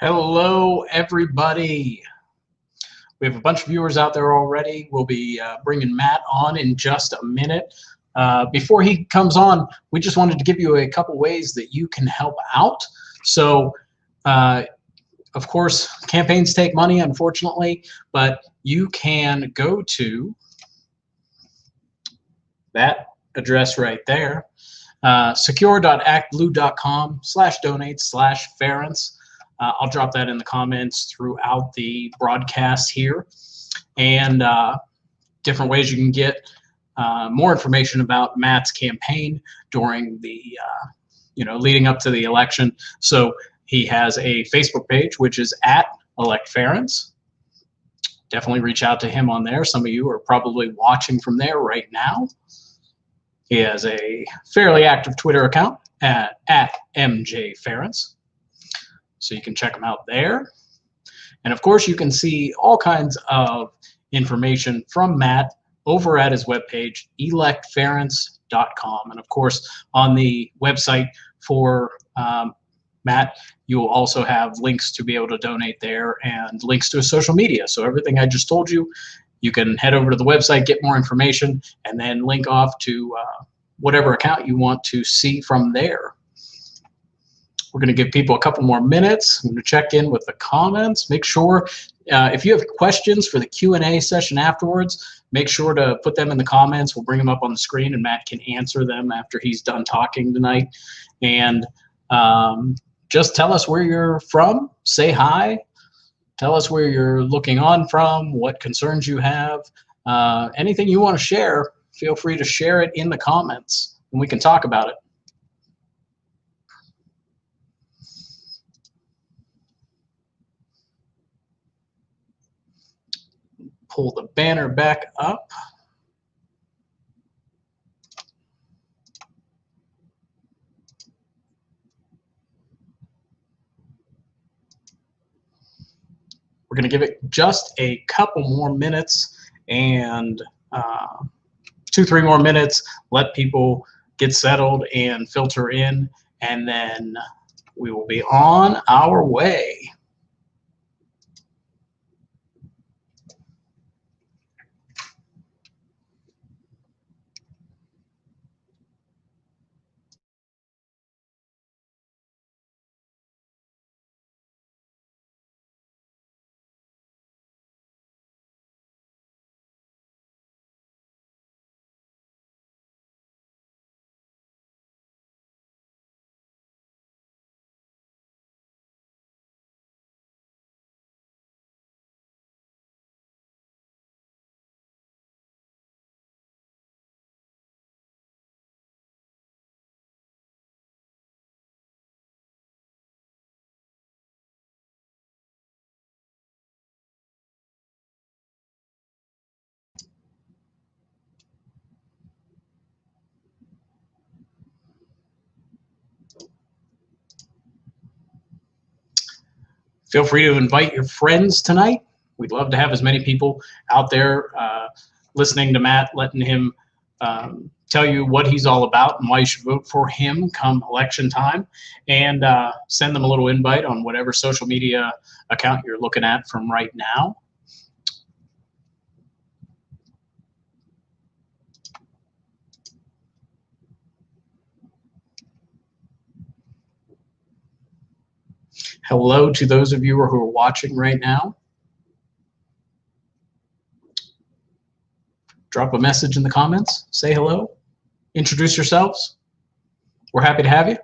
Hello, everybody. We have a bunch of viewers out there already. We'll be bringing Matt on in just a minute. Before he comes on, we just wanted to give you a couple ways that you can help out. So, of course, campaigns take money, unfortunately, but you can go to that address right there, secure.actblue.com/donate/Ference. I'll drop that in the comments throughout the broadcast here, and different ways you can get more information about Matt's campaign during the, leading up to the election. So he has a Facebook page, which is @ElectFerence. Definitely reach out to him on there. Some of you are probably watching from there right now. He has a fairly active Twitter account at @MJFerence. So you can check them out there. And of course, you can see all kinds of information from Matt over at his webpage, electference.com. And of course, on the website for Matt, you will also have links to be able to donate there and links to his social media. So everything I just told you, you can head over to the website, get more information, and then link off to whatever account you want to see from there. We're going to give people a couple more minutes. I'm going to check in with the comments. Make sure, if you have questions for the Q&A session afterwards, make sure to put them in the comments. We'll bring them up on the screen, and Matt can answer them after he's done talking tonight. And just tell us where you're from. Say hi. Tell us where you're looking on from, what concerns you have. Anything you want to share, feel free to share it in the comments, and we can talk about it. Pull the banner back up. We're going to give it just a couple more minutes and 2-3 more minutes, let people get settled and filter in, and then we will be on our way. Feel free to invite your friends tonight. We'd love to have as many people out there listening to Matt, letting him tell you what he's all about and why you should vote for him come election time, and send them a little invite on whatever social media account you're looking at from right now. Hello to those of you who are watching right now. Drop a message in the comments, say hello, introduce yourselves. We're happy to have you.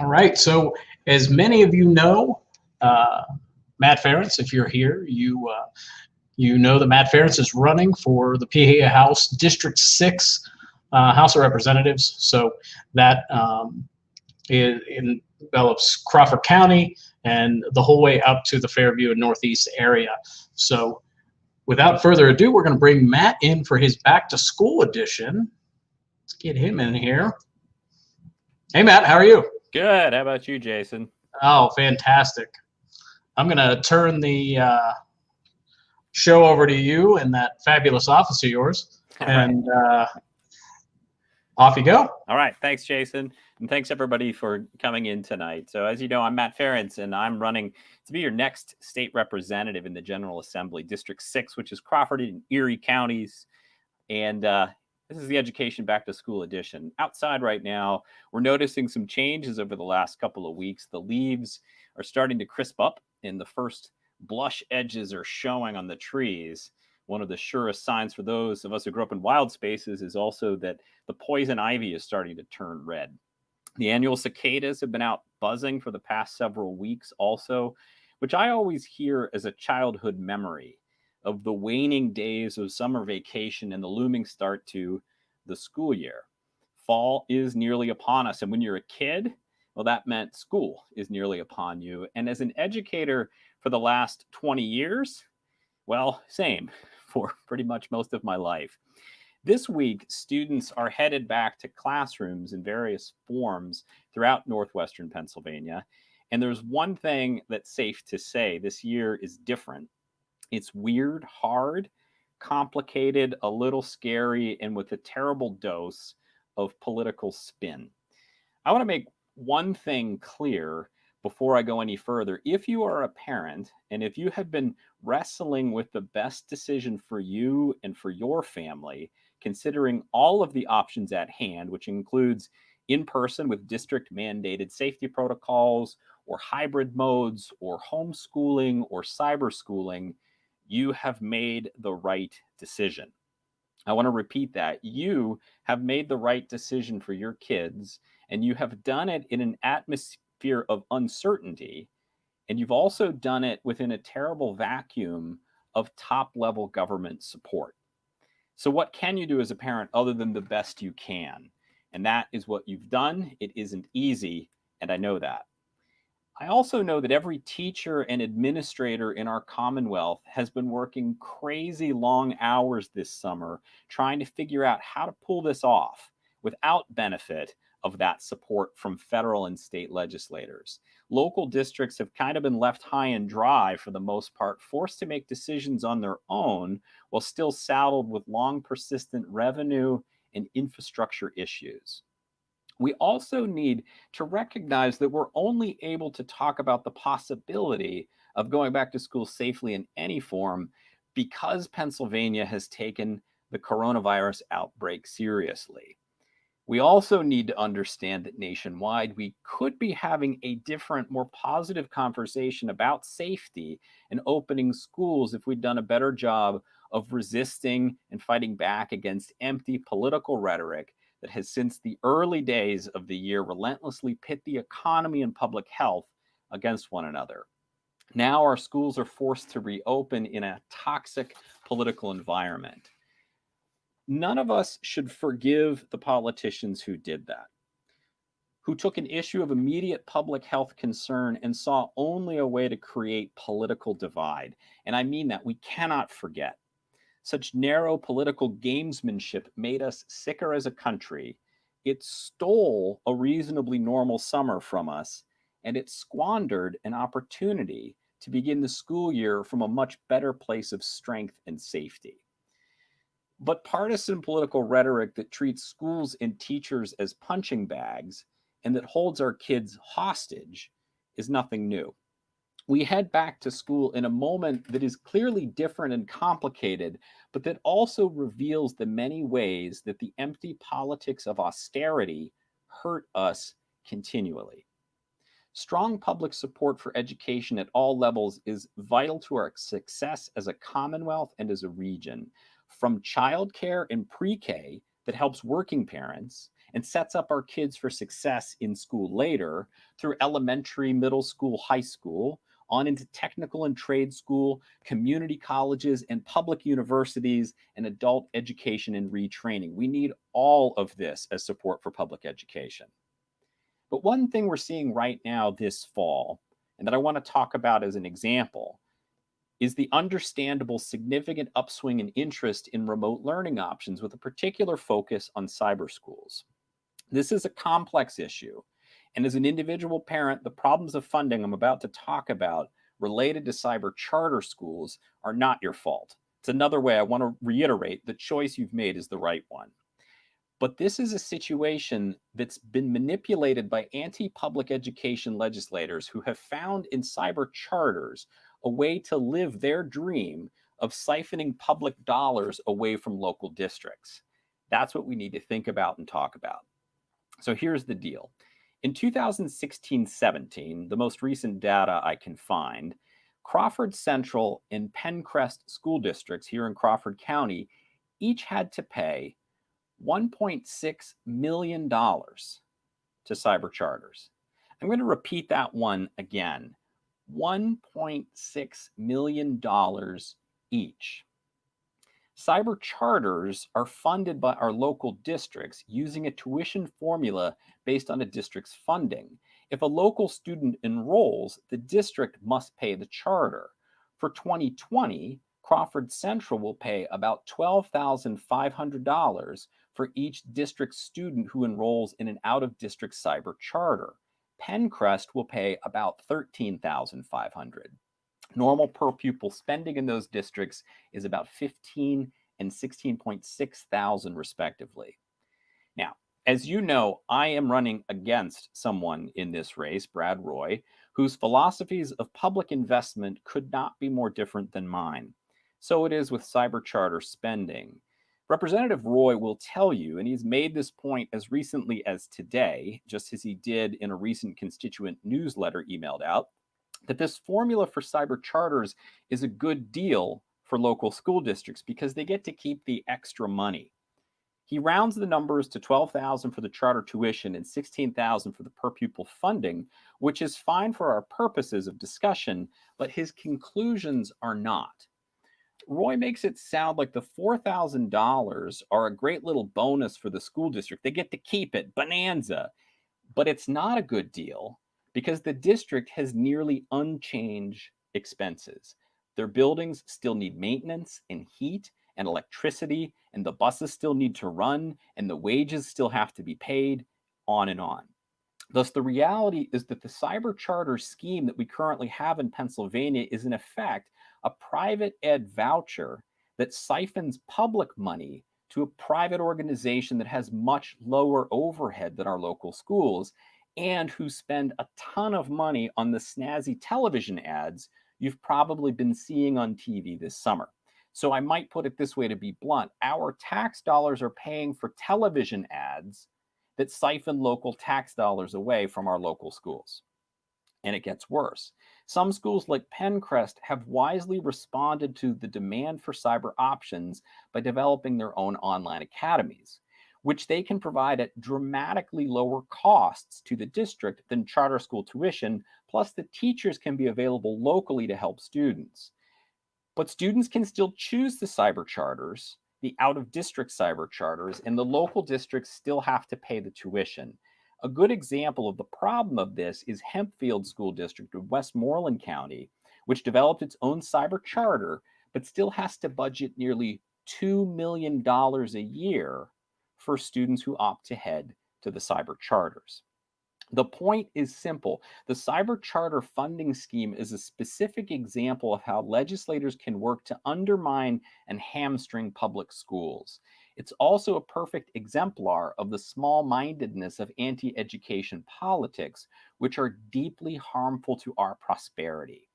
All right, so as many of you know, Matt Ference, if you're here, you know that Matt Ference is running for the PA House District 6 House of Representatives. So that envelops Crawford County and the whole way up to the Fairview and Northeast area. So without further ado, we're going to bring Matt in for his back to school edition. Let's get him in here. Hey, Matt, how are you? Good. How about you, Jason? Oh, fantastic. I'm going to turn the show over to you in that fabulous office of yours. And off you go. All right. Thanks, Jason. And thanks, everybody, for coming in tonight. So as you know, I'm Matt Ferentz, and I'm running to be your next state representative in the General Assembly, District 6, which is Crawford and Erie counties. And this is the Education Back to School edition. Outside right now, we're noticing some changes over the last couple of weeks. The leaves are starting to crisp up, and the first blush edges are showing on the trees. One of the surest signs for those of us who grew up in wild spaces is also that the poison ivy is starting to turn red. The annual cicadas have been out buzzing for the past several weeks also, which I always hear as a childhood memory of the waning days of summer vacation and the looming start to the school year. Fall is nearly upon us, and when you're a kid, well, that meant school is nearly upon you. And as an educator for the last 20 years, well, same for pretty much most of my life. This week, students are headed back to classrooms in various forms throughout Northwestern Pennsylvania. And there's one thing that's safe to say: this year is different. It's weird, hard, complicated, a little scary, and with a terrible dose of political spin. I want to make one thing clear before I go any further. If you are a parent and if you have been wrestling with the best decision for you and for your family, considering all of the options at hand, which includes in person with district mandated safety protocols, or hybrid modes, or homeschooling, or cyberschooling, you have made the right decision. I want to repeat that. You have made the right decision for your kids, and you have done it in an atmosphere of uncertainty. And you've also done it within a terrible vacuum of top level government support. So, what can you do as a parent other than the best you can? And that is what you've done. It isn't easy, and I know that. I also know that every teacher and administrator in our Commonwealth has been working crazy long hours this summer trying to figure out how to pull this off without benefit of that support from federal and state legislators. Local districts have kind of been left high and dry for the most part, forced to make decisions on their own while still saddled with long persistent revenue and infrastructure issues. We also need to recognize that we're only able to talk about the possibility of going back to school safely in any form because Pennsylvania has taken the coronavirus outbreak seriously. We also need to understand that nationwide, we could be having a different, more positive conversation about safety and opening schools if we'd done a better job of resisting and fighting back against empty political rhetoric that has since the early days of the year relentlessly pit the economy and public health against one another. Now our schools are forced to reopen in a toxic political environment. None of us should forgive the politicians who did that, who took an issue of immediate public health concern and saw only a way to create political divide. And I mean that. We cannot forget. Such narrow political gamesmanship made us sicker as a country. It stole a reasonably normal summer from us, and it squandered an opportunity to begin the school year from a much better place of strength and safety. But partisan political rhetoric that treats schools and teachers as punching bags and that holds our kids hostage is nothing new. We head back to school in a moment that is clearly different and complicated, but that also reveals the many ways that the empty politics of austerity hurt us continually. Strong public support for education at all levels is vital to our success as a Commonwealth and as a region. From childcare and pre-K that helps working parents and sets up our kids for success in school later, through elementary, middle school, high school, on into technical and trade school, community colleges, and public universities, and adult education and retraining. We need all of this as support for public education. But one thing we're seeing right now this fall, and that I want to talk about as an example, is the understandable significant upswing in interest in remote learning options with a particular focus on cyber schools. This is a complex issue, And as an individual parent, the problems of funding I'm about to talk about related to cyber charter schools are not your fault. It's another way I want to reiterate the choice you've made is the right one. But this is a situation that's been manipulated by anti-public education legislators who have found in cyber charters a way to live their dream of siphoning public dollars away from local districts. That's what we need to think about and talk about. So here's the deal. In 2016-17, the most recent data I can find, Crawford Central and Pencrest school districts here in Crawford County each had to pay $1.6 million to cyber charters. I'm going to repeat that one again. $1.6 million each. Cyber charters are funded by our local districts using a tuition formula based on a district's funding. If a local student enrolls, the district must pay the charter. For 2020, Crawford Central will pay about $12,500 for each district student who enrolls in an out-of-district cyber charter. Pencrest will pay about $13,500. Normal per pupil spending in those districts is about $15,000 and $16,600 respectively. Now, as you know, I am running against someone in this race, Brad Roy, whose philosophies of public investment could not be more different than mine. So it is with cyber charter spending. Representative Roy will tell you, and he's made this point as recently as today, just as he did in a recent constituent newsletter emailed out, that this formula for cyber charters is a good deal for local school districts because they get to keep the extra money. He rounds the numbers to $12,000 for the charter tuition and $16,000 for the per pupil funding, which is fine for our purposes of discussion, but his conclusions are not. Roy makes it sound like the $4,000 are a great little bonus for the school district. They get to keep it, bonanza. But it's not a good deal because the district has nearly unchanged expenses. Their buildings still need maintenance and heat and electricity, and the buses still need to run, and the wages still have to be paid, on and on. Thus, the reality is that the cyber charter scheme that we currently have in Pennsylvania is in effect a private ed voucher that siphons public money to a private organization that has much lower overhead than our local schools and who spend a ton of money on the snazzy television ads you've probably been seeing on TV this summer. So I might put it this way to be blunt. Our tax dollars are paying for television ads that siphon local tax dollars away from our local schools. And it gets worse. Some schools like Pencrest have wisely responded to the demand for cyber options by developing their own online academies, which they can provide at dramatically lower costs to the district than charter school tuition, plus the teachers can be available locally to help students. But students can still choose the cyber charters, the out-of-district cyber charters, and the local districts still have to pay the tuition. A good example of the problem of this is Hempfield School District of Westmoreland County, which developed its own cyber charter, but still has to budget nearly $2 million a year for students who opt to head to the cyber charters. The point is simple. The cyber charter funding scheme is a specific example of how legislators can work to undermine and hamstring public schools. It's also a perfect exemplar of the small-mindedness of anti-education politics, which are deeply harmful to our prosperity.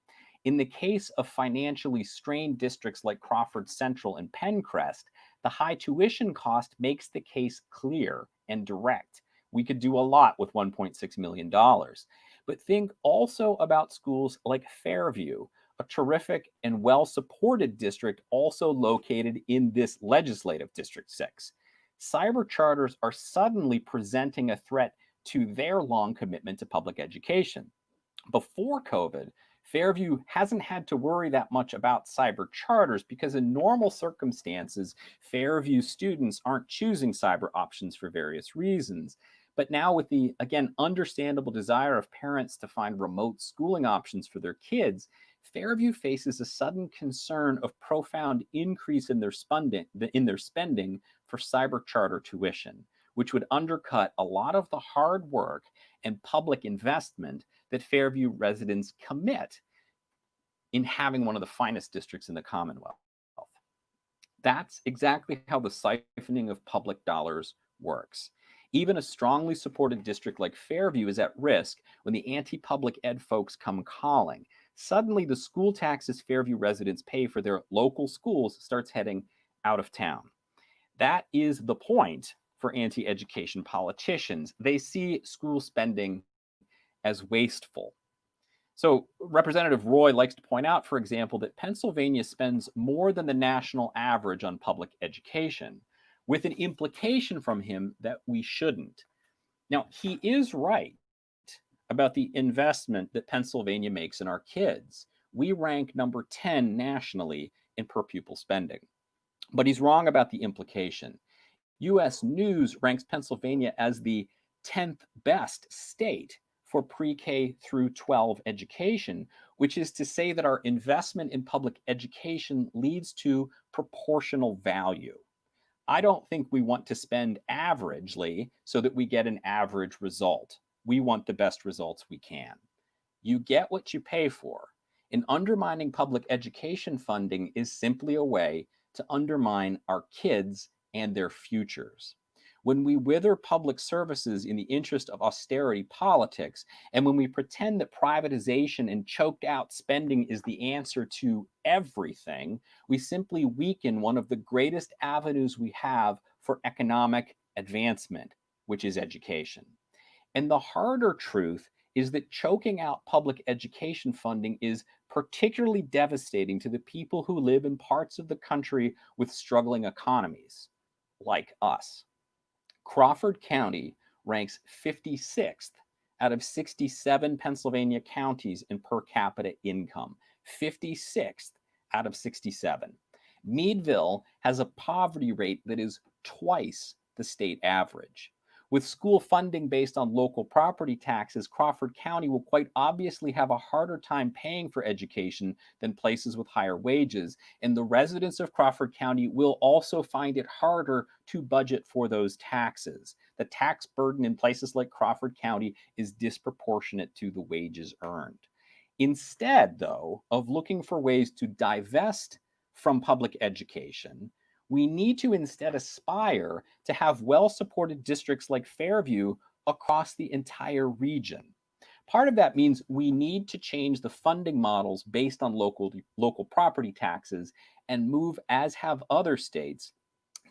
In the case of financially strained districts like Crawford Central and Pencrest, the high tuition cost makes the case clear and direct. We could do a lot with $1.6 million. But think also about schools like Fairview, a terrific and well-supported district also located in this legislative District 6. Cyber charters are suddenly presenting a threat to their long commitment to public education. Before COVID, Fairview hasn't had to worry that much about cyber charters because in normal circumstances, Fairview students aren't choosing cyber options for various reasons. But now with the, again, understandable desire of parents to find remote schooling options for their kids, Fairview faces a sudden concern of profound increase in their spending for cyber charter tuition, which would undercut a lot of the hard work and public investment that Fairview residents commit in having one of the finest districts in the Commonwealth. That's exactly how the siphoning of public dollars works. Even a strongly supported district like Fairview is at risk when the anti-public ed folks come calling. Suddenly, the school taxes Fairview residents pay for their local schools starts heading out of town. That is the point for anti-education politicians. They see school spending as wasteful. So Representative Roy likes to point out, for example, that Pennsylvania spends more than the national average on public education, with an implication from him that we shouldn't. Now, he is right about the investment that Pennsylvania makes in our kids. We rank number 10 nationally in per pupil spending. But he's wrong about the implication. US News ranks Pennsylvania as the 10th best state for pre-K through 12 education, which is to say that our investment in public education leads to proportional value. I don't think we want to spend averagely so that we get an average result. We want the best results we can. You get what you pay for. And undermining public education funding is simply a way to undermine our kids and their futures. When we wither public services in the interest of austerity politics, and when we pretend that privatization and choked out spending is the answer to everything, we simply weaken one of the greatest avenues we have for economic advancement, which is education. And the harder truth is that choking out public education funding is particularly devastating to the people who live in parts of the country with struggling economies, like us. Crawford County ranks 56th out of 67 Pennsylvania counties in per capita income, 56th out of 67. Meadville has a poverty rate that is twice the state average. With school funding based on local property taxes, Crawford County will quite obviously have a harder time paying for education than places with higher wages, and the residents of Crawford County will also find it harder to budget for those taxes. The tax burden in places like Crawford County is disproportionate to the wages earned. Instead, though, of looking for ways to divest from public education, we need to instead aspire to have well-supported districts like Fairview across the entire region. Part of that means we need to change the funding models based on local property taxes and move, as have other states,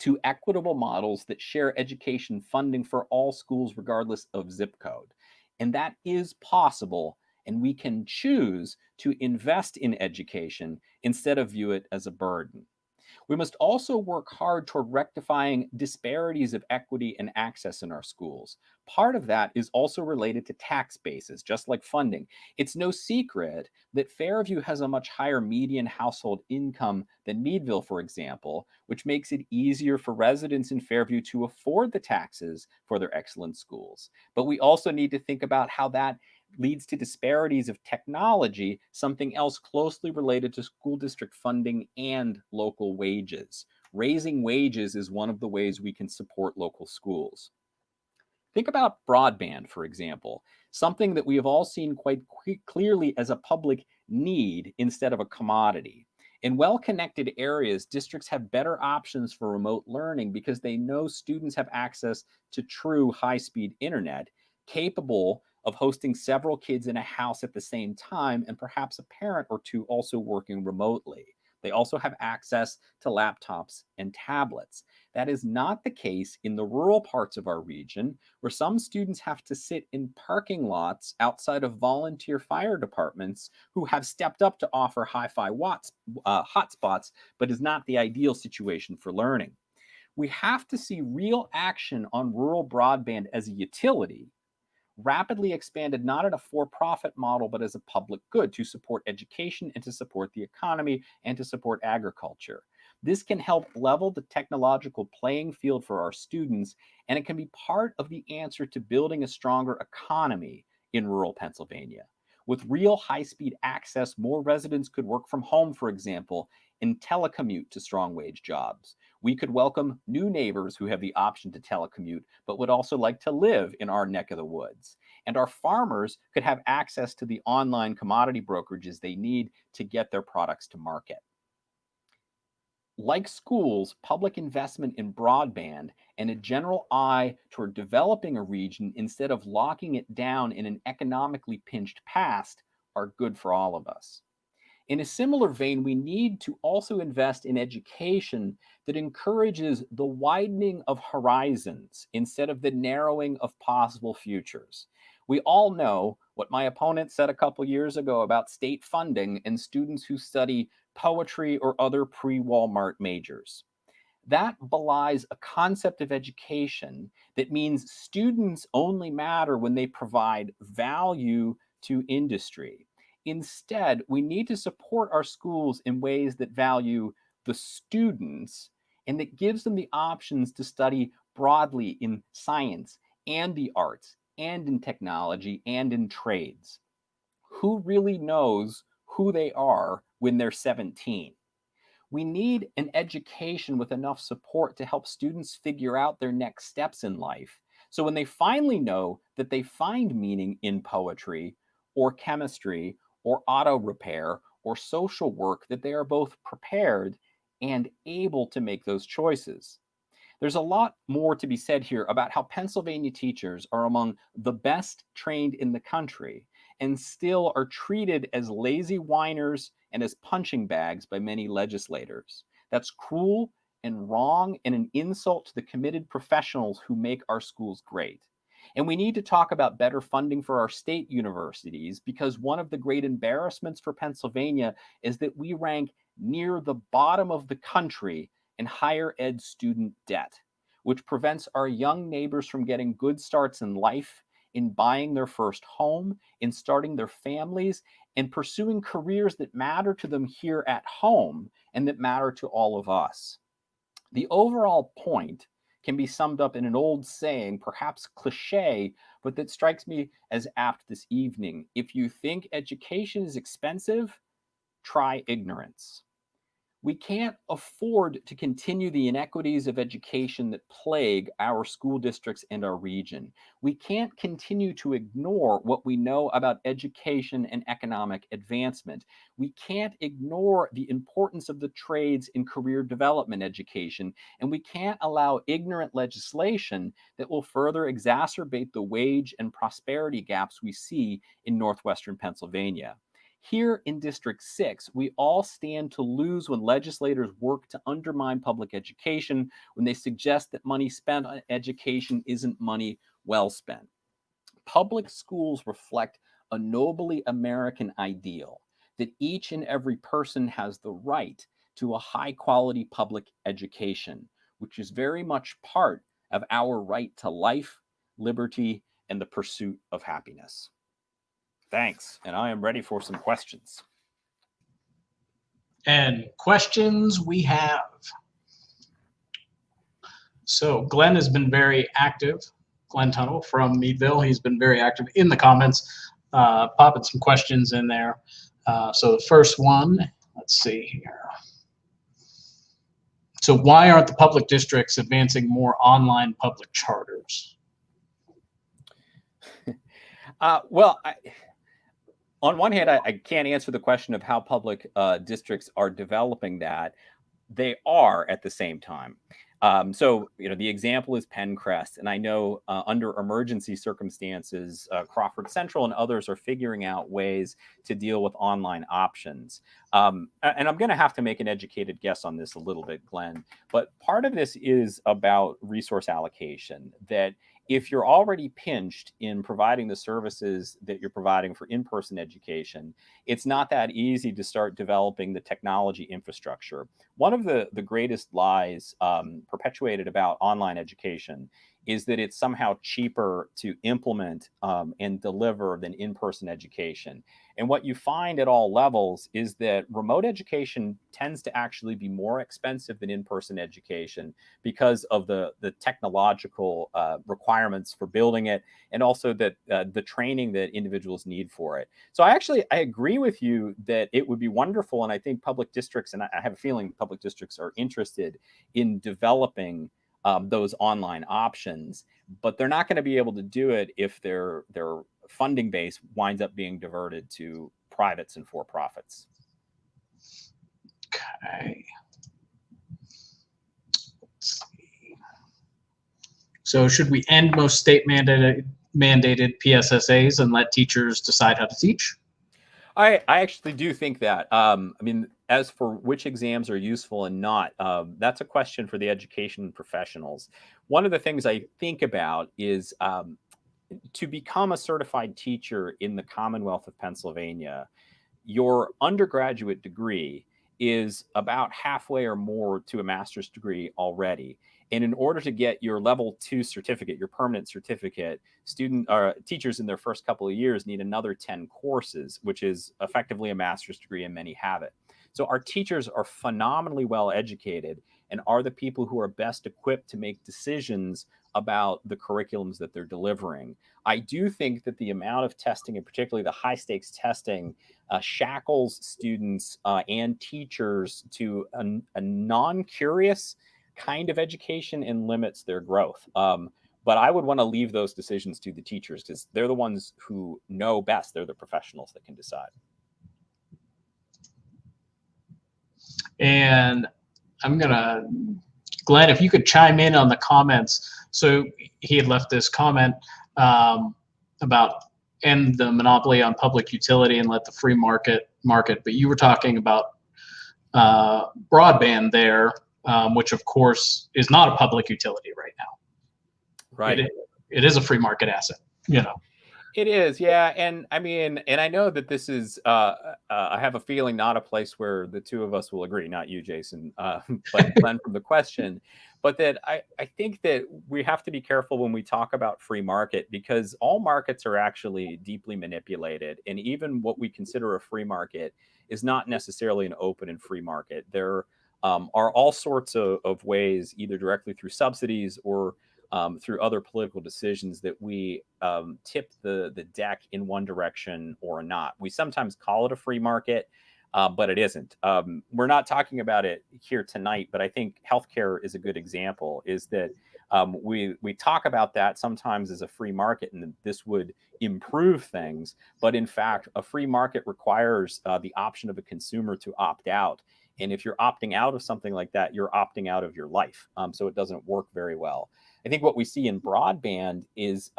to equitable models that share education funding for all schools regardless of zip code. And that is possible, and we can choose to invest in education instead of view it as a burden. We must also work hard toward rectifying disparities of equity and access in our schools. Part of that is also related to tax bases, just like funding. It's no secret that Fairview has a much higher median household income than Meadville, for example, which makes it easier for residents in Fairview to afford the taxes for their excellent schools. But we also need to think about how that leads to disparities of technology, something else closely related to school district funding and local wages. Raising wages is one of the ways we can support local schools. Think about broadband, for example, something that we have all seen quite clearly as a public need instead of a commodity. In well-connected areas, districts have better options for remote learning because they know students have access to true high-speed internet, capable of hosting several kids in a house at the same time, and perhaps a parent or two also working remotely. They also have access to laptops and tablets. That is not the case in the rural parts of our region, where some students have to sit in parking lots outside of volunteer fire departments who have stepped up to offer hi-fi hotspots, but is not the ideal situation for learning. We have to see real action on rural broadband as a utility, rapidly expanded not in a for-profit model, but as a public good to support education and to support the economy and to support agriculture. This can help level the technological playing field for our students, and it can be part of the answer to building a stronger economy in rural Pennsylvania. With real high-speed access, more residents could work from home, for example, and telecommute to strong wage jobs. We could welcome new neighbors who have the option to telecommute, but would also like to live in our neck of the woods. And our farmers could have access to the online commodity brokerages they need to get their products to market. Like schools, public investment in broadband and a general eye toward developing a region instead of locking it down in an economically pinched past are good for all of us. In a similar vein, we need to also invest in education that encourages the widening of horizons instead of the narrowing of possible futures. We all know what my opponent said a couple years ago about state funding and students who study poetry or other pre-Walmart majors. That belies a concept of education that means students only matter when they provide value to industry. Instead, we need to support our schools in ways that value the students and that gives them the options to study broadly in science and the arts and in technology and in trades. Who really knows who they are when they're 17? We need an education with enough support to help students figure out their next steps in life. So when they finally know that they find meaning in poetry or chemistry or auto repair or social work, that they are both prepared and able to make those choices. There's a lot more to be said here about how Pennsylvania teachers are among the best trained in the country and still are treated as lazy whiners and as punching bags by many legislators. That's cruel and wrong and an insult to the committed professionals who make our schools great. And we need to talk about better funding for our state universities, because one of the great embarrassments for Pennsylvania is that we rank near the bottom of the country in higher ed student debt, which prevents our young neighbors from getting good starts in life, in buying their first home, in starting their families, and pursuing careers that matter to them here at home and that matter to all of us. The overall point can be summed up in an old saying, perhaps cliche, but that strikes me as apt this evening. If you think education is expensive, try ignorance. We can't afford to continue the inequities of education that plague our school districts and our region. We can't continue to ignore what we know about education and economic advancement. We can't ignore the importance of the trades in career development education, and we can't allow ignorant legislation that will further exacerbate the wage and prosperity gaps we see in northwestern Pennsylvania. Here in District 6, we all stand to lose when legislators work to undermine public education, when they suggest that money spent on education isn't money well spent. Public schools reflect a nobly American ideal that each and every person has the right to a high-quality public education, which is very much part of our right to life, liberty, and the pursuit of happiness. Thanks, and I am ready for some questions. And questions we have. So Glenn has been very active. Glenn Tunnell from Meadville, he's been very active in the comments, popping some questions in there. So the first one, let's see here. So why aren't the public districts advancing more online public charters? On one hand, I can't answer the question of how public districts are developing that. They are at the same time. So, the example is Penncrest, and I know under emergency circumstances, Crawford Central and others are figuring out ways to deal with online options. And I'm going to have to make an educated guess on this a little bit, Glenn, but part of this is about resource allocation, that if you're already pinched in providing the services that you're providing for in-person education, it's not that easy to start developing the technology infrastructure. One of the greatest lies perpetuated about online education is that it's somehow cheaper to implement and deliver than in-person education. And what you find at all levels is that remote education tends to actually be more expensive than in-person education because of the technological requirements for building it, and also that the training that individuals need for it. So I agree with you that it would be wonderful, and I think public districts, and I have a feeling public districts are interested in developing those online options, but they're not going to be able to do it if their funding base winds up being diverted to privates and for-profits. Okay. Let's see. So should we end most state mandated PSSAs and let teachers decide how to teach? I actually do think that. I mean, as for which exams are useful and not, that's a question for the education professionals. One of the things I think about is to become a certified teacher in the Commonwealth of Pennsylvania, your undergraduate degree is about halfway or more to a master's degree already. And in order to get your level 2 certificate, your permanent certificate, teachers in their first couple of years need another 10 courses, which is effectively a master's degree, and many have it. So our teachers are phenomenally well educated and are the people who are best equipped to make decisions about the curriculums that they're delivering. I do think that the amount of testing, and particularly the high stakes testing, shackles students and teachers to a non-curious kind of education and limits their growth. But I would want to leave those decisions to the teachers because they're the ones who know best. They're the professionals that can decide. And I'm gonna, Glenn, if you could chime in on the comments. So he had left this comment about end the monopoly on public utility and let the free market. But you were talking about broadband there, which of course is not a public utility right now. Right. It is a free market asset, you know. It is, yeah. And I mean, and I know that this is, I have a feeling, not a place where the two of us will agree, not you, Jason, but Glenn from the question, but that I think that we have to be careful when we talk about free market, because all markets are actually deeply manipulated. And even what we consider a free market is not necessarily an open and free market. There are all sorts of ways, either directly through subsidies or through other political decisions, that we tip the deck in one direction or not. We sometimes call it a free market, but it isn't. We're not talking about it here tonight, but I think healthcare is a good example, is that we talk about that sometimes as a free market, and this would improve things. But in fact, a free market requires the option of a consumer to opt out. And if you're opting out of something like that, you're opting out of your life. So it doesn't work very well. I think what we see in broadband is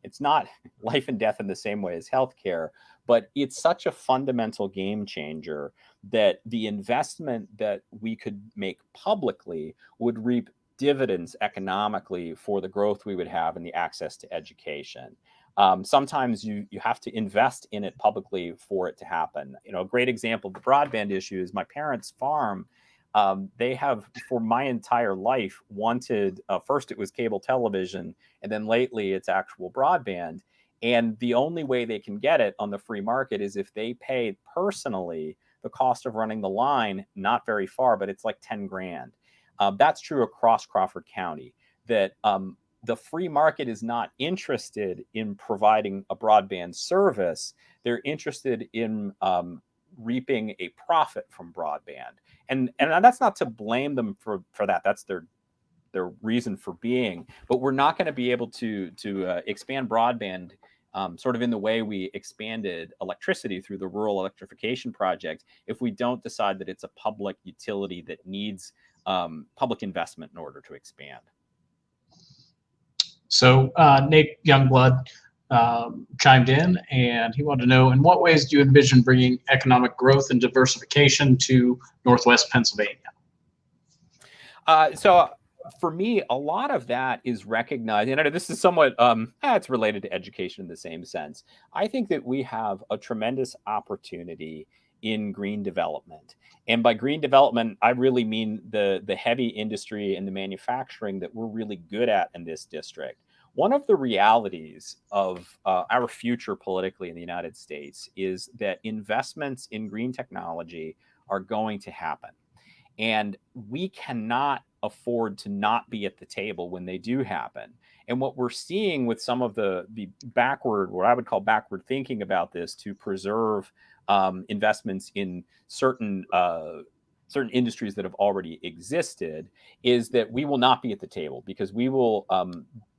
it's not life and death in the same way as healthcare, but it's such a fundamental game changer that the investment that we could make publicly would reap dividends economically for the growth we would have in the access to education. Sometimes you have to invest in it publicly for it to happen. You know, a great example of the broadband issue is my parents' farm. They have, for my entire life, wanted, first it was cable television, and then lately it's actual broadband. And the only way they can get it on the free market is if they pay personally the cost of running the line, not very far, but it's like 10 grand. That's true across Crawford County, that the free market is not interested in providing a broadband service. They're interested in reaping a profit from broadband. And that's not to blame them for that. That's their reason for being. But we're not going to be able to expand broadband sort of in the way we expanded electricity through the Rural Electrification Project if we don't decide that it's a public utility that needs public investment in order to expand. So Nate Youngblood chimed in, and he wanted to know, in what ways do you envision bringing economic growth and diversification to Northwest Pennsylvania? So for me, a lot of that is recognized, and this is somewhat, it's related to education in the same sense. I think that we have a tremendous opportunity in green development. And by green development, I really mean the heavy industry and the manufacturing that we're really good at in this district. One of the realities of our future politically in the United States is that investments in green technology are going to happen. And we cannot afford to not be at the table when they do happen. And what we're seeing with some of the backward, what I would call backward thinking about this to preserve investments in certain industries that have already existed, is that we will not be at the table because we will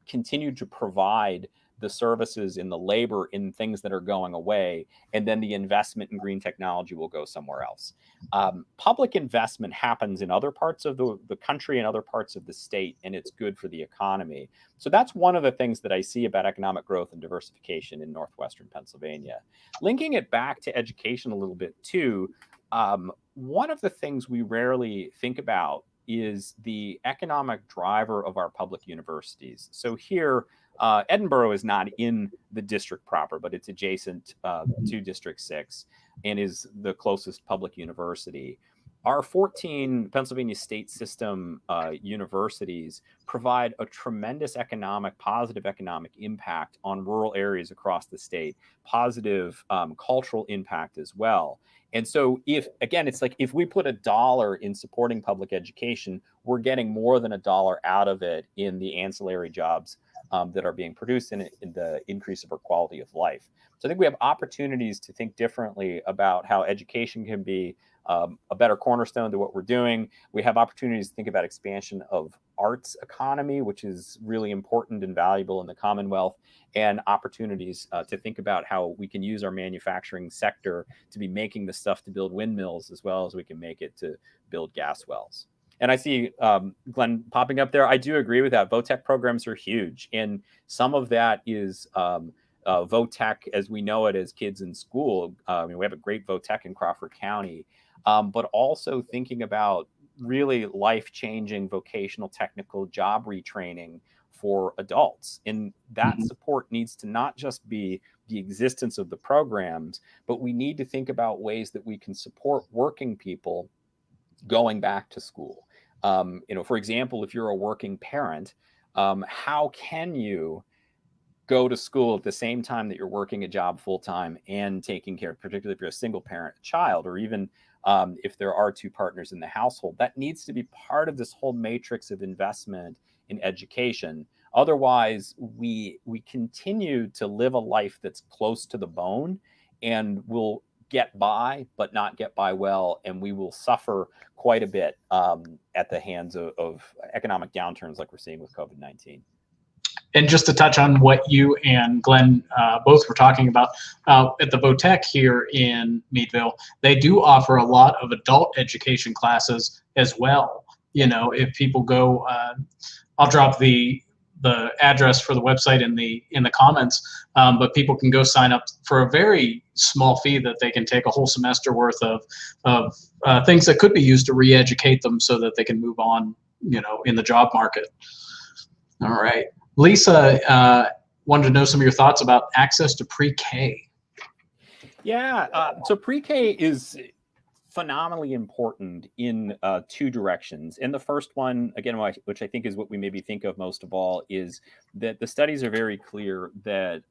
continue to provide the services and the labor in things that are going away, and then the investment in green technology will go somewhere else. Public investment happens in other parts of the country and other parts of the state, and it's good for the economy. So that's one of the things that I see about economic growth and diversification in northwestern Pennsylvania. Linking it back to education a little bit too, one of the things we rarely think about is the economic driver of our public universities. So here, Edinburgh is not in the district proper, but it's adjacent to District 6 and is the closest public university. Our 14 Pennsylvania state system universities provide a tremendous positive economic impact on rural areas across the state, positive cultural impact as well. And so it's like if we put $1 in supporting public education, we're getting more than $1 out of it in the ancillary jobs that are being produced in the increase of our quality of life. So I think we have opportunities to think differently about how education can be a better cornerstone to what we're doing. We have opportunities to think about expansion of arts economy, which is really important and valuable in the Commonwealth, and opportunities to think about how we can use our manufacturing sector to be making the stuff to build windmills as well as we can make it to build gas wells. And I see Glenn popping up there. I do agree with that. VOTEC programs are huge. And some of that is VOTEC as we know it as kids in school. We have a great VOTEC in Crawford County, but also thinking about really life-changing vocational technical job retraining for adults. And that support needs to not just be the existence of the programs, but we need to think about ways that we can support working people going back to school. For example, if you're a working parent, how can you go to school at the same time that you're working a job full time and taking care, particularly if you're a single parent child, or even if there are two partners in the household? That needs to be part of this whole matrix of investment in education. Otherwise, we continue to live a life that's close to the bone and will get by, but not get by well. And we will suffer quite a bit at the hands of economic downturns like we're seeing with COVID-19. And just to touch on what you and Glenn both were talking about, at the VOTEC here in Meadville, they do offer a lot of adult education classes as well. If people go, I'll drop the address for the website in the comments, but people can go sign up for a very small fee that they can take a whole semester worth of things that could be used to re-educate them so that they can move on, in the job market. All right. Lisa, wanted to know some of your thoughts about access to pre-K. Yeah, so pre-K is phenomenally important in two directions. And the first one, again, which I think is what we maybe think of most of all, is that the studies are very clear that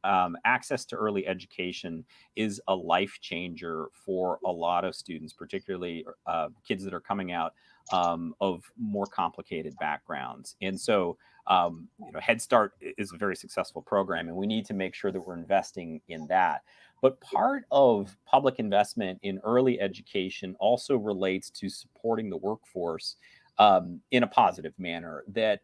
access to early education is a life changer for a lot of students, particularly kids that are coming out of more complicated backgrounds. And so Head Start is a very successful program, and we need to make sure that we're investing in that. But part of public investment in early education also relates to supporting the workforce in a positive manner. That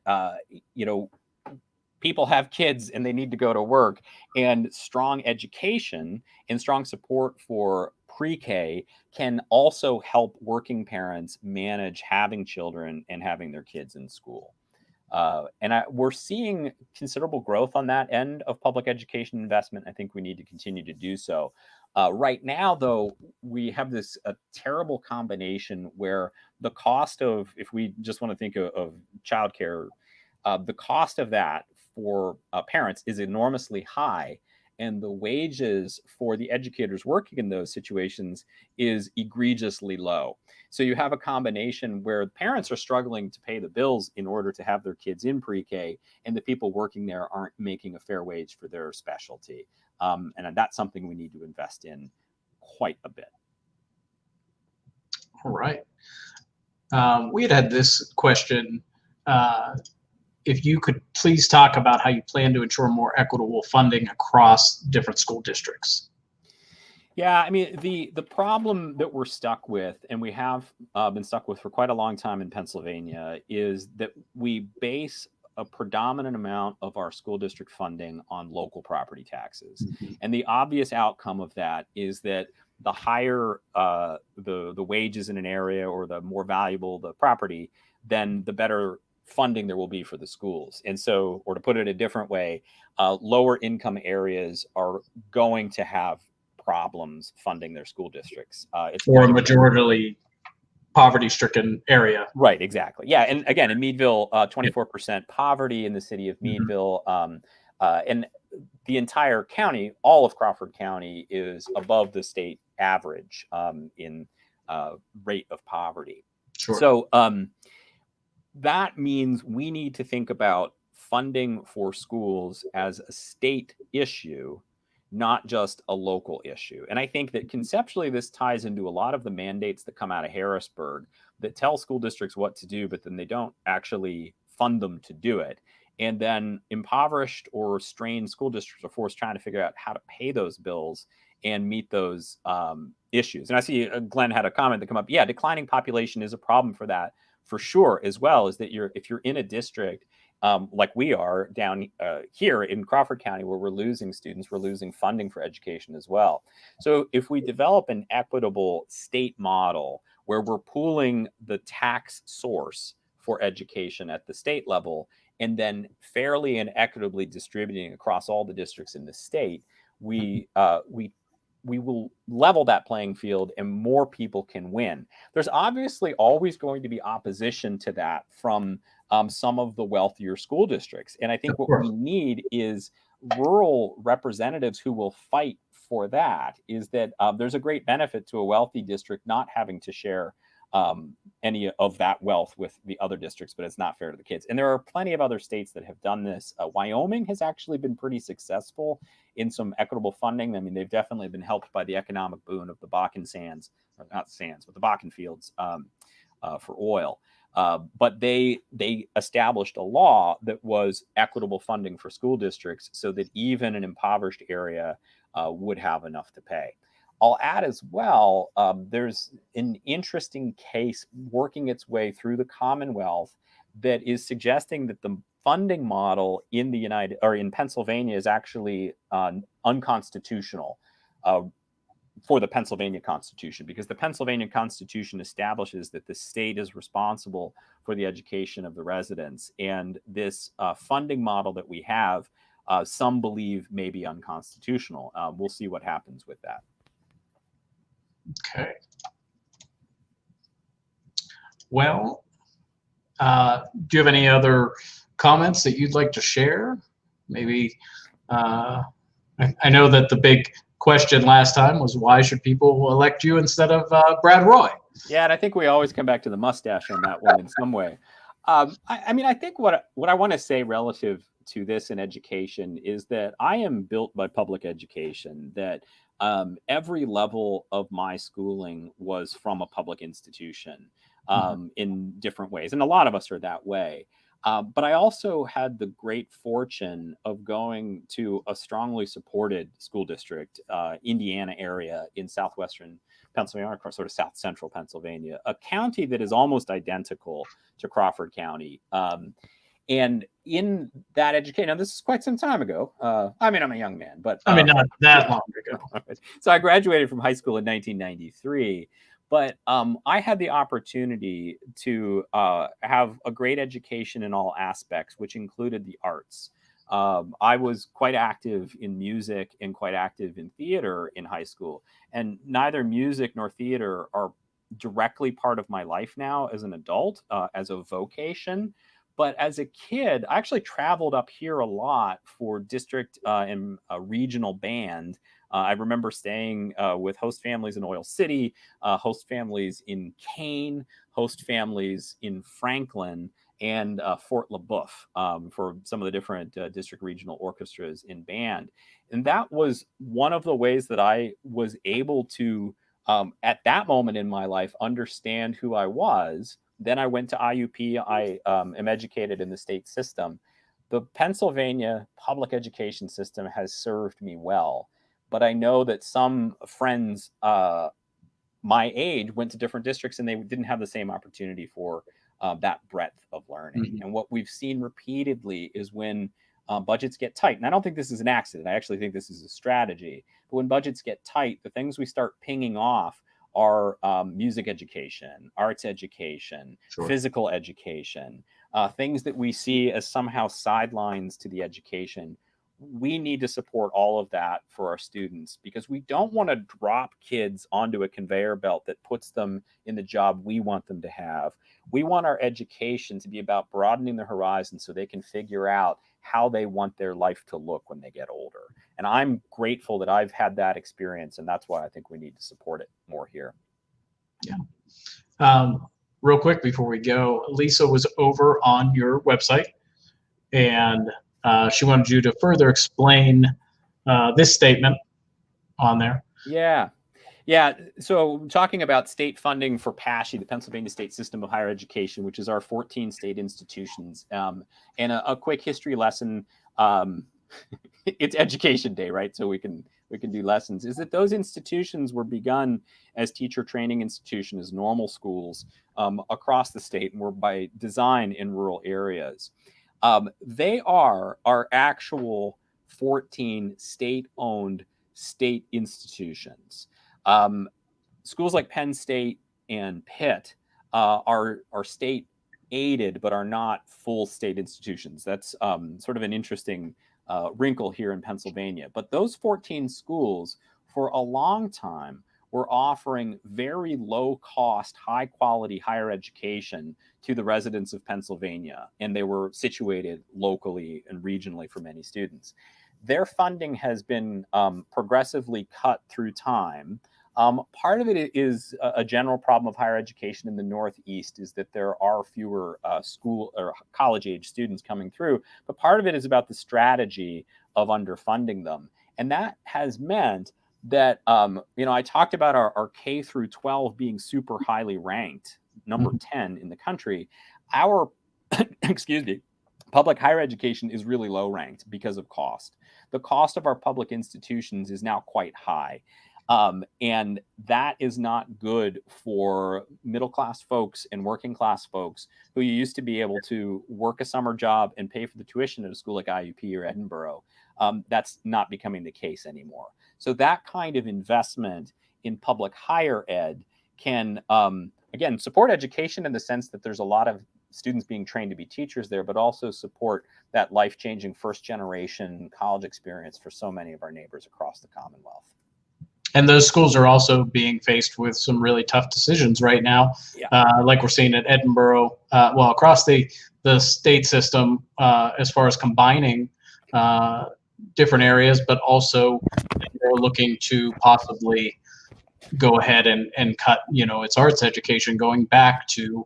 people have kids and they need to go to work, and strong education and strong support for pre-K can also help working parents manage having children and having their kids in school. We're seeing considerable growth on that end of public education investment. I think we need to continue to do so. Right now, though, we have this terrible combination where the cost of, if we just want to think of childcare, the cost of that for parents is enormously high. and the wages for the educators working in those situations is egregiously low. So you have a combination where parents are struggling to pay the bills in order to have their kids in pre-K, and the people working there aren't making a fair wage for their specialty. And that's something we need to invest in quite a bit. All right. We had this question. If you could please talk about how you plan to ensure more equitable funding across different school districts. Yeah, I mean, the problem that we're stuck with, and we have been stuck with for quite a long time in Pennsylvania, is that we base a predominant amount of our school district funding on local property taxes. Mm-hmm. And the obvious outcome of that is that the higher the wages in an area, or the more valuable the property, then the better funding there will be for the schools. And so, or to put it a different way, lower income areas are going to have problems funding their school districts. Or a majority poverty-stricken area. Right, exactly. Yeah, and again, in Meadville, 24% poverty in the city of Meadville, and the entire county, all of Crawford County, is above the state average in rate of poverty. Sure. So that means we need to think about funding for schools as a state issue, not just a local issue. And I think that conceptually this ties into a lot of the mandates that come out of Harrisburg that tell school districts what to do, but then they don't actually fund them to do it. And then impoverished or strained school districts are forced trying to figure out how to pay those bills and meet those issues. And I see Glenn had a comment that come up. Yeah, declining population is a problem for that, for sure, as well, is that if you're in a district like we are down here in Crawford County, where we're losing students, we're losing funding for education as well. So if we develop an equitable state model where we're pooling the tax source for education at the state level, and then fairly and equitably distributing across all the districts in the state, we will level that playing field and more people can win. There's obviously always going to be opposition to that from some of the wealthier school districts. And I think what we need is rural representatives who will fight for that. Is that there's a great benefit to a wealthy district not having to share any of that wealth with the other districts, but it's not fair to the kids. And there are plenty of other states that have done this. Wyoming has actually been pretty successful in some equitable funding. I mean, they've definitely been helped by the economic boon of the Bakken sands, or not sands, but the Bakken fields for oil. But they established a law that was equitable funding for school districts so that even an impoverished area would have enough to pay. I'll add as well, there's an interesting case working its way through the Commonwealth that is suggesting that the funding model in in Pennsylvania is actually unconstitutional for the Pennsylvania Constitution, because the Pennsylvania Constitution establishes that the state is responsible for the education of the residents. And this funding model that we have, some believe may be unconstitutional. We'll see what happens with that. Okay. Well, do you have any other comments that you'd like to share? Maybe, I know that the big question last time was, why should people elect you instead of Brad Roy? Yeah, and I think we always come back to the mustache on that one in some way. I mean, I think what I want to say relative to this in education is that I am built by public education, that every level of my schooling was from a public institution in different ways. And a lot of us are that way. But I also had the great fortune of going to a strongly supported school district, Indiana area in southwestern Pennsylvania, sort of south central Pennsylvania, a county that is almost identical to Crawford County. And in that education, now this is quite some time ago. I mean, I'm a young man, but I mean, not that long ago. So I graduated from high school in 1993. But I had the opportunity to have a great education in all aspects, which included the arts. I was quite active in music and quite active in theater in high school. And neither music nor theater are directly part of my life now as an adult, as a vocation. But as a kid, I actually traveled up here a lot for district and regional band. I remember staying with host families in Oil City, host families in Kane, host families in Franklin, and Fort LaBeouf for some of the different district regional orchestras in band. And that was one of the ways that I was able to, at that moment in my life, understand who I was. Then I went to IUP. I am educated in the state system. The Pennsylvania public education system has served me well, but I know that some friends my age went to different districts and they didn't have the same opportunity for that breadth of learning. Mhm. And what we've seen repeatedly is when budgets get tight, and I don't think this is an accident, I actually think this is a strategy, but when budgets get tight, the things we start pinging off are music education, arts education, Sure. physical education, things that we see as somehow sidelines to the education. We need to support all of that for our students because we don't want to drop kids onto a conveyor belt that puts them in the job we want them to have. We want our education to be about broadening the horizon so they can figure out how they want their life to look when they get older. And I'm grateful that I've had that experience, and that's why I think we need to support it more here. Yeah. Real quick before we go, Lisa was over on your website, and she wanted you to further explain this statement on there. Yeah. So talking about state funding for PASHE, the Pennsylvania State System of Higher Education, which is our 14 state institutions, and a quick history lesson. It's Education Day, right? So we can do lessons. Is that those institutions were begun as teacher training institutions, as normal schools across the state, and were by design in rural areas. They are our actual 14 state-owned state institutions. Schools like Penn State and Pitt are state aided, but are not full state institutions. That's sort of an interesting wrinkle here in Pennsylvania. But those 14 schools, for a long time, were offering very low cost, high quality higher education to the residents of Pennsylvania. And they were situated locally and regionally for many students. Their funding has been progressively cut through time. Part of it is a general problem of higher education in the Northeast, is that there are fewer school or college age students coming through. But part of it is about the strategy of underfunding them. And that has meant that, I talked about our K through 12 being super highly ranked, number 10 in the country. Our, excuse me, public higher education is really low ranked because of cost. The cost of our public institutions is now quite high. And that is not good for middle class folks and working class folks who used to be able to work a summer job and pay for the tuition at a school like IUP or Edinburgh. That's not becoming the case anymore. So that kind of investment in public higher ed can, again, support education in the sense that there's a lot of students being trained to be teachers there, but also support that life-changing first-generation college experience for so many of our neighbors across the Commonwealth. And those schools are also being faced with some really tough decisions right now, like we're seeing at Edinburgh, across the state system, as far as combining different areas, but also they're looking to possibly go ahead and cut, its arts education, going back to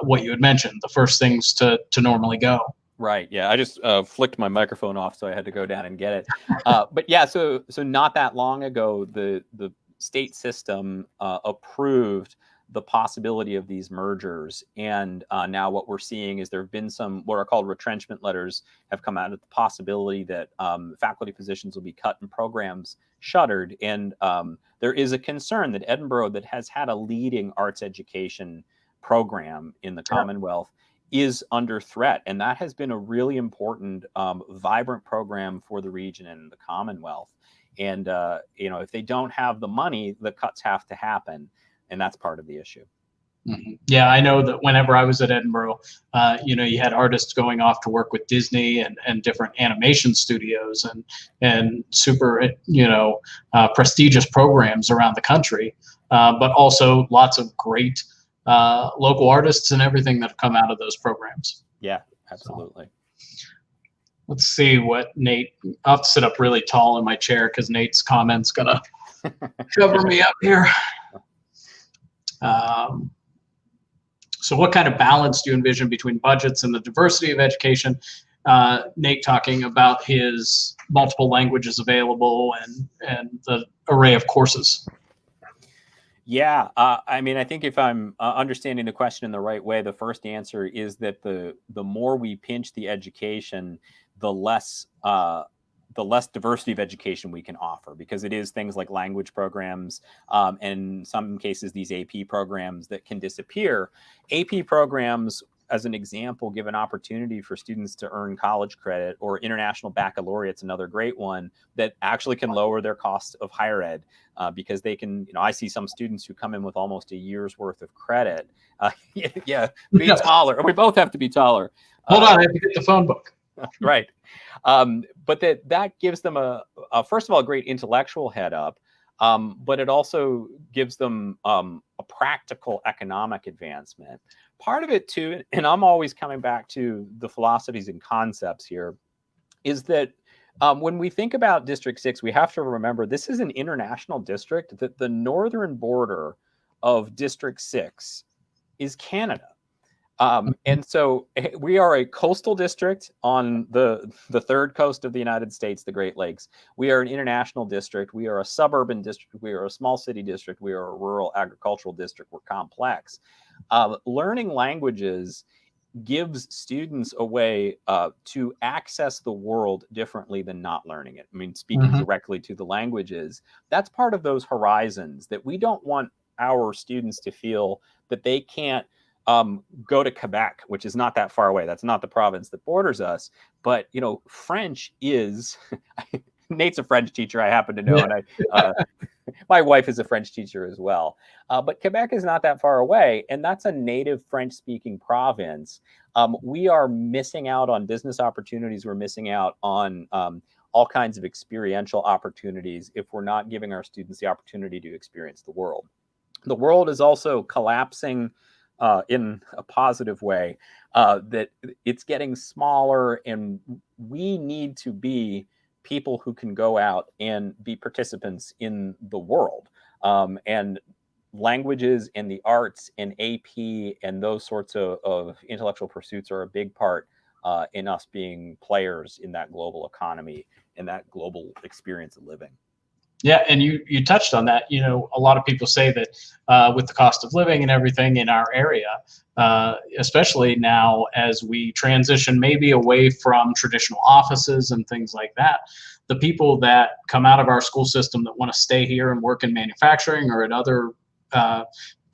what you had mentioned, the first things to normally go. Right. Yeah. I just flicked my microphone off, so I had to go down and get it. But yeah, so not that long ago, the state system approved the possibility of these mergers. And now what we're seeing is there have been some what are called retrenchment letters have come out of the possibility that faculty positions will be cut and programs shuttered. And there is a concern that Edinburgh, that has had a leading arts education program in the Commonwealth, is under threat. And that has been a really important, vibrant program for the region and the Commonwealth. And, if they don't have the money, the cuts have to happen. And that's part of the issue. Mm-hmm. Yeah, I know that whenever I was at Edinburgh, you had artists going off to work with Disney and different animation studios and super, prestigious programs around the country, but also lots of great local artists and everything that have come out of those programs. Yeah, absolutely. So, let's see what Nate, I'll have to sit up really tall in my chair because Nate's comment's going to cover me up here. So what kind of balance do you envision between budgets and the diversity of education? Nate talking about his multiple languages available and the array of courses. Yeah, I mean, I think if I'm understanding the question in the right way, the first answer is that the more we pinch the education, the less diversity of education we can offer, because it is things like language programs, and in some cases these AP programs that can disappear. AP programs, as an example, give an opportunity for students to earn college credit, or international baccalaureate's another great one that actually can lower their cost of higher ed, because they can, I see some students who come in with almost a year's worth of credit. Be taller. We both have to be taller. Hold on, I have to get the phone book. Right. But that gives them a first of all, a great intellectual head up, but it also gives them a practical economic advancement. Part of it too, and I'm always coming back to the philosophies and concepts here, is that when we think about District 6, we have to remember this is an international district, that the northern border of District 6 is Canada. And so we are a coastal district on the third coast of the United States, the Great Lakes. We are an international district. We are a suburban district. We are a small city district. We are a rural agricultural district. We're complex. Learning languages gives students a way to access the world differently than not learning it. I mean, speaking directly to the languages, that's part of those horizons, that we don't want our students to feel that they can't go to Quebec, which is not that far away. That's not the province that borders us. But, French is, Nate's a French teacher, I happen to know, and my wife is a French teacher as well. But Quebec is not that far away, and that's a native French-speaking province. We are missing out on business opportunities. We're missing out on all kinds of experiential opportunities if we're not giving our students the opportunity to experience the world. The world is also collapsing in a positive way, that it's getting smaller, and we need to be people who can go out and be participants in the world. And languages and the arts and AP and those sorts of intellectual pursuits are a big part in us being players in that global economy and that global experience of living. Yeah, and you touched on that. A lot of people say that with the cost of living and everything in our area, especially now as we transition maybe away from traditional offices and things like that, the people that come out of our school system that want to stay here and work in manufacturing or at other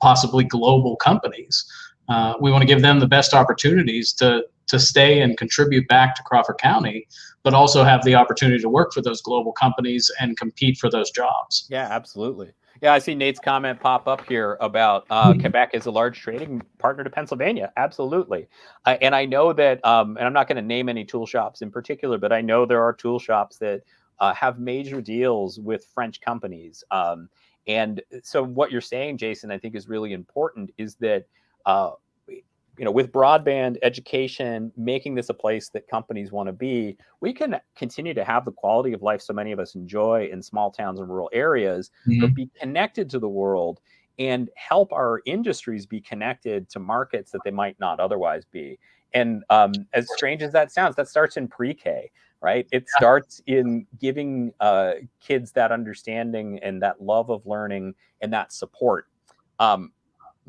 possibly global companies, we want to give them the best opportunities to stay and contribute back to Crawford County, but also have the opportunity to work for those global companies and compete for those jobs. Yeah, absolutely. Yeah, I see Nate's comment pop up here about Quebec is a large trading partner to Pennsylvania. Absolutely. And I know that, and I'm not going to name any tool shops in particular, but I know there are tool shops that have major deals with French companies. And so what you're saying, Jason, I think is really important, is that with broadband education, making this a place that companies want to be, we can continue to have the quality of life so many of us enjoy in small towns and rural areas, but be connected to the world and help our industries be connected to markets that they might not otherwise be. And as strange as that sounds, that starts in pre-K, right? It starts in giving kids that understanding and that love of learning and that support.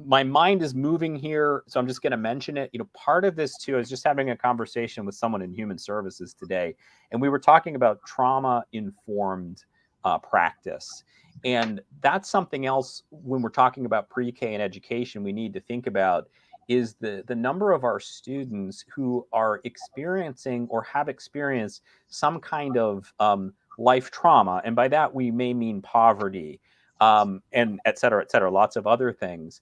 My mind is moving here, so I'm just going to mention it. Part of this too, I was just having a conversation with someone in human services today, and we were talking about trauma-informed practice. And that's something else when we're talking about pre-K and education we need to think about, is the number of our students who are experiencing or have experienced some kind of life trauma. And by that, we may mean poverty, and et cetera, lots of other things.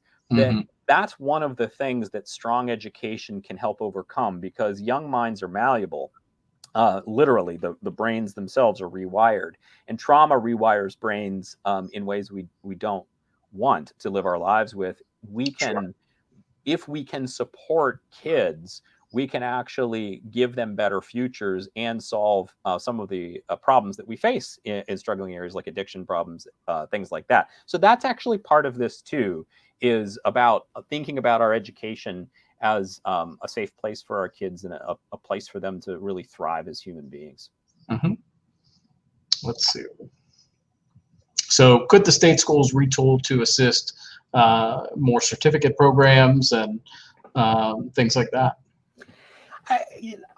That's one of the things that strong education can help overcome, because young minds are malleable. Literally, the brains themselves are rewired, and trauma rewires brains in ways we don't want to live our lives with. We can, if we can support kids we can actually give them better futures and solve some of the problems that we face in struggling areas like addiction problems, things like that. So that's actually part of this too, is about thinking about our education as a safe place for our kids and a place for them to really thrive as human beings. Mm-hmm. Let's see. So could the state schools retool to assist more certificate programs and things like that?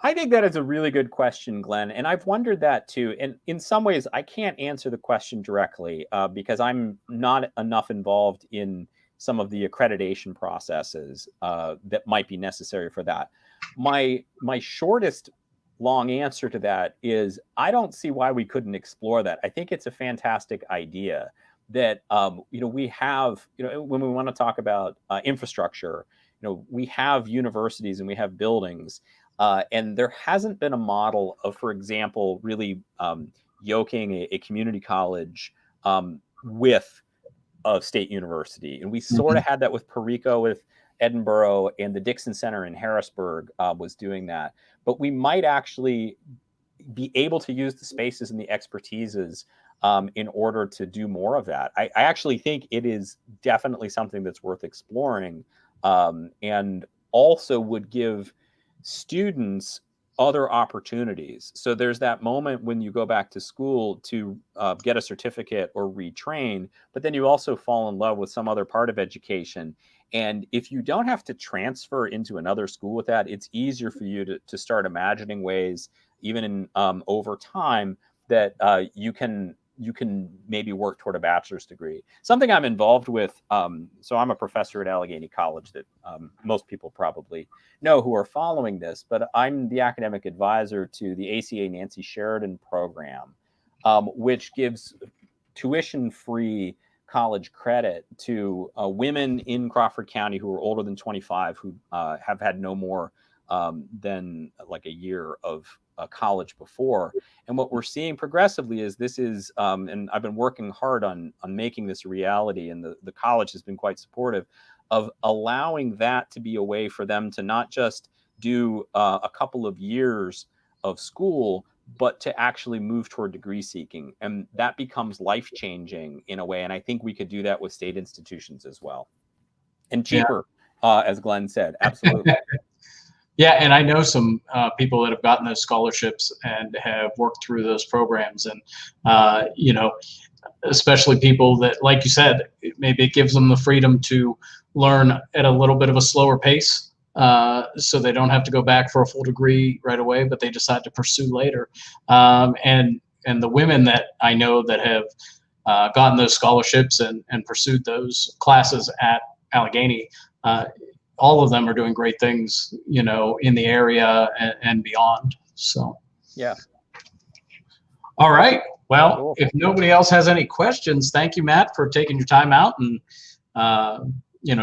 I think that is a really good question, Glenn. And I've wondered that too. And in some ways, I can't answer the question directly because I'm not enough involved in some of the accreditation processes that might be necessary for that. My shortest long answer to that is I don't see why we couldn't explore that. I think it's a fantastic idea that, we have, when we want to talk about infrastructure, we have universities and we have buildings, and there hasn't been a model of, for example, really yoking a community college with a state university. And we sort of had that with Perico, with Edinburgh, and the Dixon Center in Harrisburg was doing that. But we might actually be able to use the spaces and the expertises in order to do more of that. I actually think it is definitely something that's worth exploring, and also would give students other opportunities. So there's that moment when you go back to school to get a certificate or retrain, but then you also fall in love with some other part of education. And if you don't have to transfer into another school with that, it's easier for you to start imagining ways, even in over time, that you can maybe work toward a bachelor's degree. Something I'm involved with. So I'm a professor at Allegheny College that most people probably know who are following this, but I'm the academic advisor to the ACA Nancy Sheridan program, which gives tuition-free college credit to women in Crawford County who are older than 25, who have had no more than like a year of college before. And what we're seeing progressively is this is, and I've been working hard on making this a reality, and the college has been quite supportive of allowing that to be a way for them to not just do a couple of years of school, but to actually move toward degree seeking. And that becomes life-changing in a way. And I think we could do that with state institutions as well. And cheaper, as Glenn said, absolutely. Yeah, and I know some people that have gotten those scholarships and have worked through those programs, and especially people that, like you said, maybe it gives them the freedom to learn at a little bit of a slower pace, so they don't have to go back for a full degree right away, but they decide to pursue later. And the women that I know that have gotten those scholarships and pursued those classes at Allegheny, all of them are doing great things, in the area and beyond. So, yeah. All right. Well, cool. If nobody else has any questions, thank you, Matt, for taking your time out and,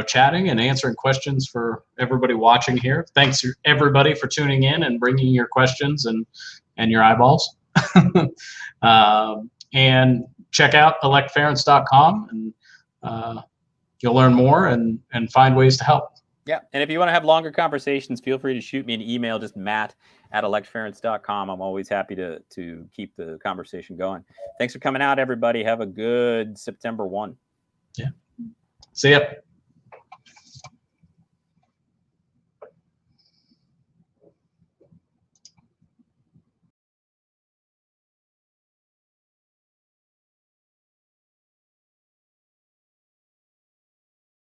chatting and answering questions for everybody watching here. Thanks to everybody for tuning in and bringing your questions and your eyeballs. And check out electference.com, and you'll learn more and find ways to help. Yeah. And if you want to have longer conversations, feel free to shoot me an email, just matt@electference.com. I'm always happy to keep the conversation going. Thanks for coming out, everybody. Have a good September 1. Yeah. See ya.